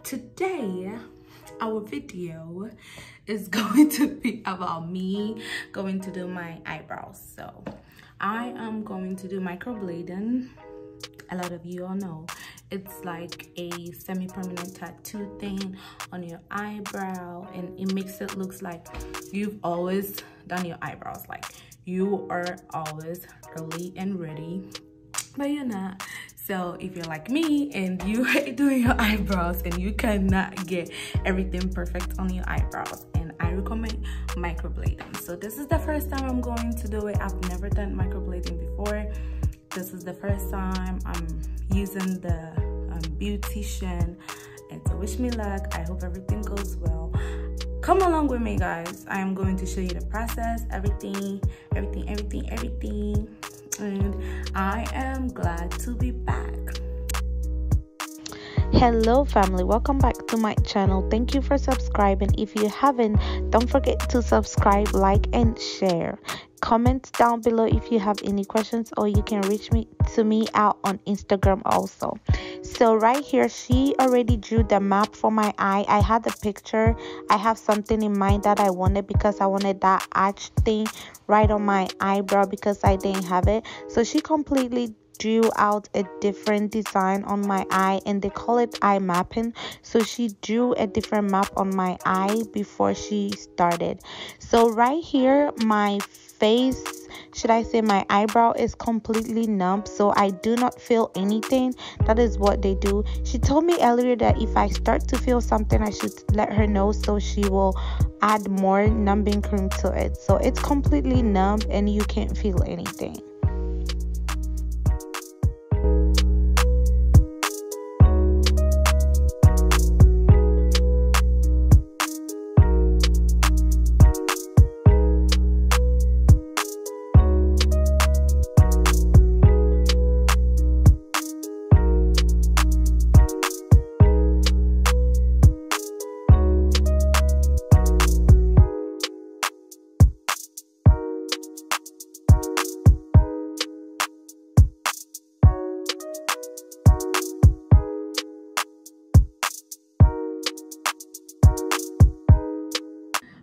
Today our video is going to be about me going to do my eyebrows. So I am going to do microblading. A lot of you all know it's like a semi-permanent tattoo thing on your eyebrow, and it makes it look like you've always done your eyebrows, like you are always early and ready, but you're not. So if you're like me and you hate doing your eyebrows and you cannot get everything perfect on your eyebrows, and I recommend microblading. So this is the first time I'm going to do it. I've never done microblading before. This is the first time I'm using the beautician, and so wish me luck. I hope everything goes well. Come along with me, guys. I am going to show you the process, everything, and I am glad to be back. Hello family, welcome back to my channel. Thank you for subscribing. If you haven't, don't forget to subscribe, like and share. Comment down below if you have any questions, or you can reach me out on Instagram also. So right here, she already drew the map for my eye. I had the picture. I have something in mind that I wanted, because I wanted that arch thing right on my eyebrow because I didn't have it. So she completely drew out a different design on my eye, and they call it eye mapping. So she drew a different map on my eye before she started. So right here, my face, should I say my eyebrow, is completely numb, so I do not feel anything. That is what they do. She told me earlier that if I start to feel something, I should let her know, so she will add more numbing cream to it. So it's completely numb and you can't feel anything.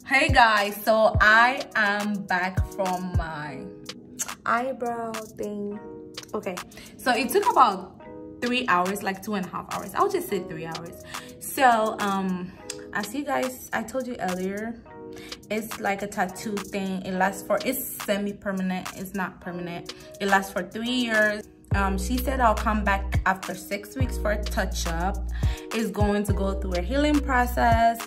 Hey guys, so I am back from my eyebrow thing. Okay, so it took about 3 hours, like 2.5 hours. I'll just say 3 hours. So as you guys, I told you earlier, it's like a tattoo thing. It lasts for, it's semi-permanent, it's not permanent. It lasts for 3 years. She said I'll come back after 6 weeks for a touch-up. It's going to go through a healing process.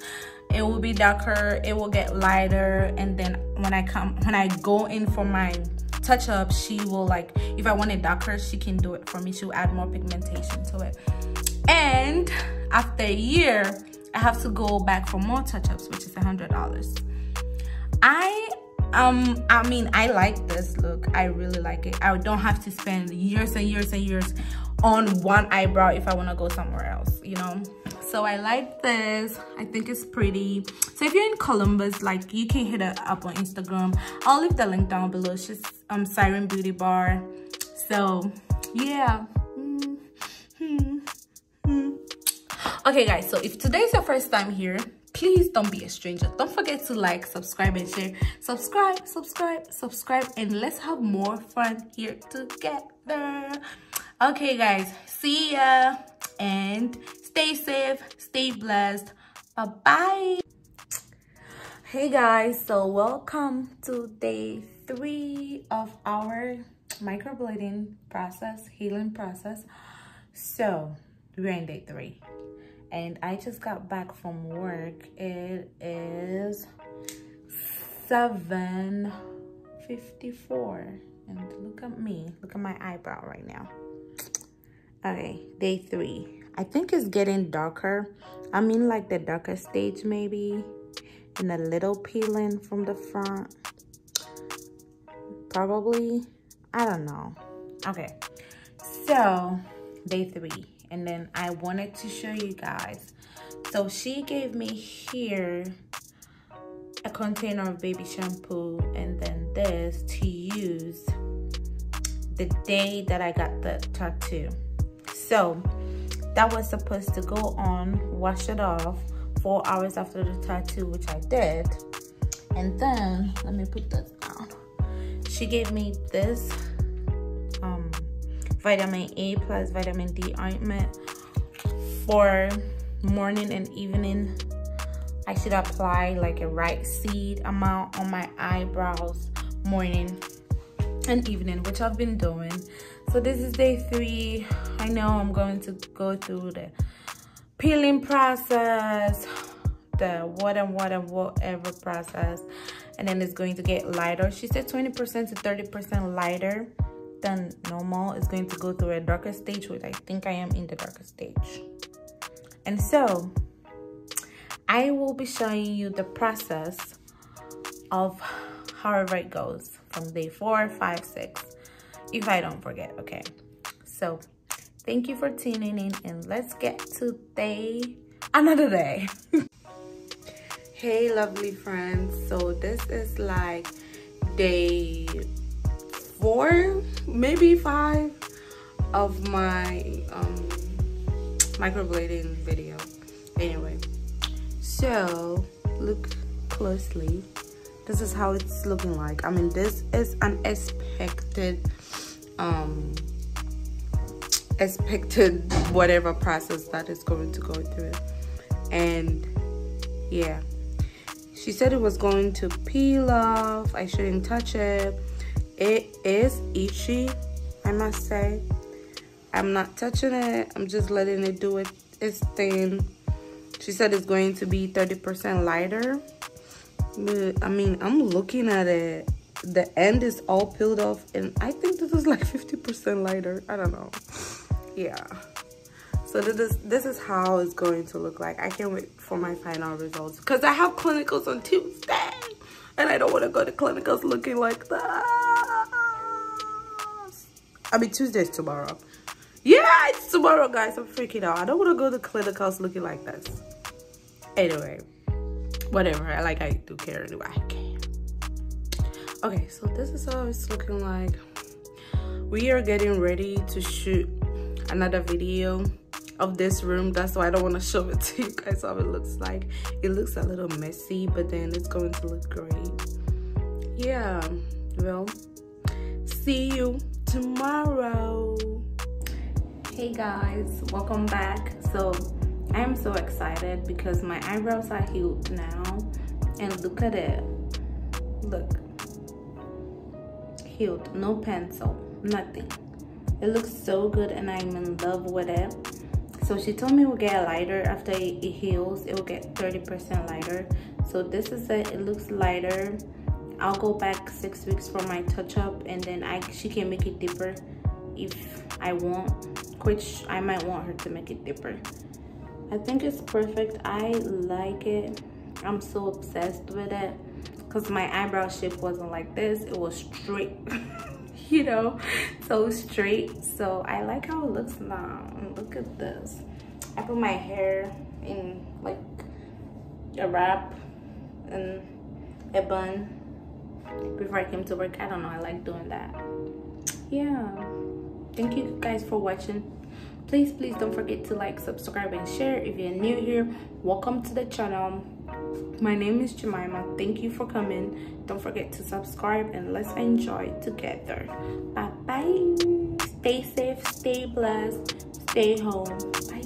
It will be darker, it will get lighter, and then when I go in for my touch-up, she will, like, if I want it darker, she can do it for me. She'll add more pigmentation to it. And after a year, I have to go back for more touch-ups, which is $100. I mean, I like this look. I really like it. I don't have to spend years and years and years on one eyebrow if I want to go somewhere else, you know. So I like this. I think it's pretty. So if you're in Columbus, like, you can hit her up on Instagram. I'll leave the link down below. It's just Siren Beauty Bar. So yeah. Okay guys, so if today's your first time here, please don't be a stranger. Don't forget to like, subscribe and share. Subscribe, and let's have more fun here together. Okay guys, see ya, and stay safe, stay blessed. Bye-bye. Hey guys, so welcome to day 3 of our microblading process, healing process. So we're in day 3, and I just got back from work. It is 7:54, and look at me, look at my eyebrow right now. Okay, day 3. I think it's getting darker. I'm in like the darker stage maybe, and a little peeling from the front. Probably, I don't know. Okay, so day 3, and then I wanted to show you guys. So she gave me here a container of baby shampoo, and then this to use the day that I got the tattoo. So that was supposed to go on, wash it off 4 hours after the tattoo, which I did. And then, let me put this down. She gave me this vitamin A plus vitamin D ointment for morning and evening. I should apply like a right seed amount on my eyebrows morning and evening, which I've been doing. So this is day 3. I know I'm going to go through the peeling process, the whatever process, and then it's going to get lighter. She said 20% to 30% lighter than normal. It's going to go through a darker stage, which I think I am in the darker stage. And so I will be showing you the process of however it goes from day 4, 5, 6, if I don't forget. Okay, so thank you for tuning in, and let's get to another day. Hey lovely friends, so this is like day 4, maybe 5 of my microblading video. Anyway, so look closely. This is how it's looking like. I mean, this is an expected whatever process that is going to go through. And yeah, she said it was going to peel off. I shouldn't touch it. It is itchy, I must say. I'm not touching it. I'm just letting it do its thing. She said it's going to be 30% lighter. But, I mean, I'm looking at it. The end is all peeled off, and I think this is like 50% lighter. I don't know. Yeah. So this is how it's going to look like. I can't wait for my final results because I have clinicals on Tuesday, and I don't want to go to clinicals looking like that. I mean, Tuesday's tomorrow. Yeah, it's tomorrow, guys. I'm freaking out. I don't want to go to clinicals looking like this. Anyway, whatever. I do care anyway. Okay, so this is how it's looking like. We are getting ready to shoot another video of this room. That's why I don't want to show it to you guys how it looks like. It looks a little messy, but then it's going to look great. Yeah, well, see you tomorrow. Hey guys, welcome back. So I am so excited because my eyebrows are healed now, and look at it. Look, healed, no pencil, nothing. It looks so good, and I'm in love with it. So she told me it will get lighter after it heals. It will get 30% lighter. So this is it. It looks lighter. I'll go back 6 weeks for my touch-up, and then she can make it deeper if I want, which I might want her to make it deeper. I think it's perfect. I like it. I'm so obsessed with it because my eyebrow shape wasn't like this. It was straight. You know, so straight. So I like how it looks now. And look at this. I put my hair in like a wrap and a bun before I came to work. I don't know, I like doing that. Yeah, thank you guys for watching. Please don't forget to like, subscribe, and share. If you're new here, welcome to the channel. My name is Jemima. Thank you for coming. Don't forget to subscribe, and let's enjoy together. Bye bye. Stay safe, stay blessed, stay home. Bye.